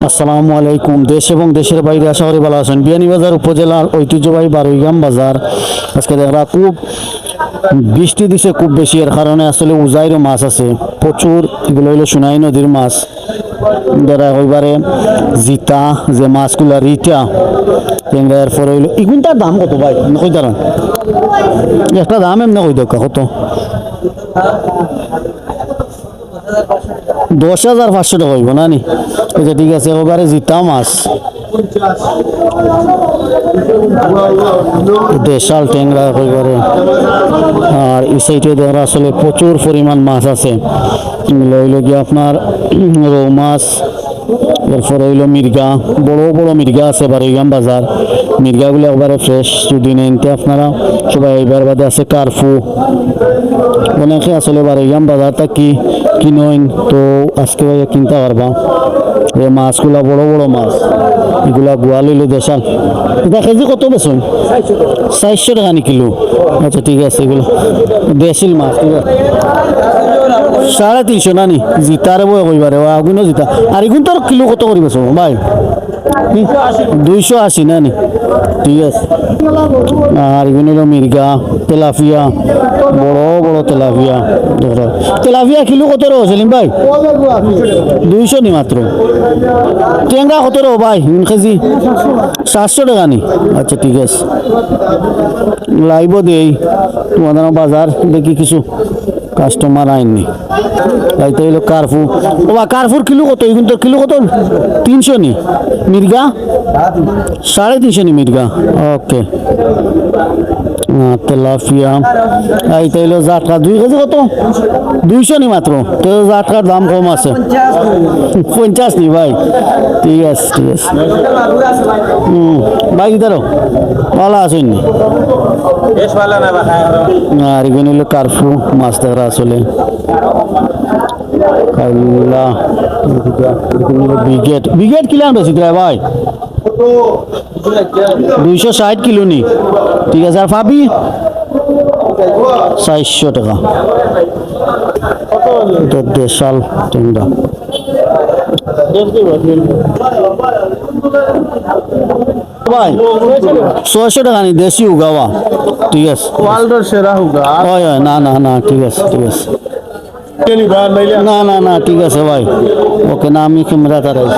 আসসালামু আলাইকুম। দেশ এবং দেশের বাইরে আশা করি ভালো আছেন। বিয়ানীবাজার উপজেলার ঐতিহ্যবাহী বারুইগ্রাম বাজার আজকে দেখরা খুব বৃষ্টি দিছে খুব বেশি, এর কারণে আসলে উজাইরও মাছ আছে প্রচুর। এগুলো হইলো সোনাই নদীর মাছ, যারা হইবারে জিতা যে মাছগুলা রিটা টেঙ্গা। এরপরে হইলো এগুনটার দাম কত ভাই কই দাঁড়ান একটা দাম এমনি কই দরকার কত? 10,500 টাকা হইব না নি? আচ্ছা ঠিক আছে, এবারে জিতা মাছ দেশাল ট্যাংরা একেবারে। আর এই সাইডে দেখা আসলে প্রচুর পরিমাণ মাছ আছে। হইল গিয়ে আপনার রৌ মাছ, এরপরে হইলো মির্গা, বড় বড় মির্গা আছে বারুইগ্রাম বাজার। মির্গাগুলো একবারে ফ্রেশ, যদি নেনতে আপনারা সবাই এইবার বাদে আছে কারফু। অনেকে আসলে বারুইগ্রাম বাজারটা কি কিনেন, তো আজকে কিনতে পারবা। এই মাছগুলা বড় বড় মাছ, এগুলা গোয়াল হইলো দেশাল। এটা কেজি কত বেছেন? 400 টাকা নি কিলো? আচ্ছা ঠিক আছে, এগুলো দেশিল মাছ। ঠিক আছে 350 না নি? জিতারে বই কইবারে আগুনও জিতা। আর এগুন তোর কিলো কত করি বেছো ভাই? 280 না নি? ঠিক আছে। আর এগুলো হলো মির্গা, তেলাপিয়া, বড় বড় তেলাপিয়া। তেলাপিয়া কিলো কত রো সেলিম ভাই? 200 নি মাত্র। ট্যাংরা কত রো ভাই কেজি? 700 টাকা নি? আচ্ছা ঠিক আছে, লাইব দেই তোমাদের বাজার দেখি কিছু কাস্টমার আইননি। তাইতে হইলো কারফু। বাবা কারফুর কিলো কত? এখন তো কিলো কত? 300 নি? মির্গা 350 নি মির্গা? ওকে। তেলাপিয়া এইটা হইলো জাটকা 2 কেজি কত? 200 নি মাত্র। তো জাটকার দাম কম আছে 50 নি ভাই? ঠিক আছে ঠিক আছে। ভাই ইধারও ভালো আছেন নি? আর এখানে হলো কারফু মাছ দেখা আসলে ব্রিগেড ব্রিগেড কিলাম বেশি ভাই? 260 কিলো নি? ঠিক আছে। আর পাবি 400 টাকা। এটা দেশাল টেংরা। ভাই 600 টাকা নি? দেশি উগাওয়া। ঠিক আছে। হয় হয়, না না না, ঠিক আছে ঠিক আছে। না না না ঠিক আছে ভাই, ওকে না আমি ক্যামেরা তারাই।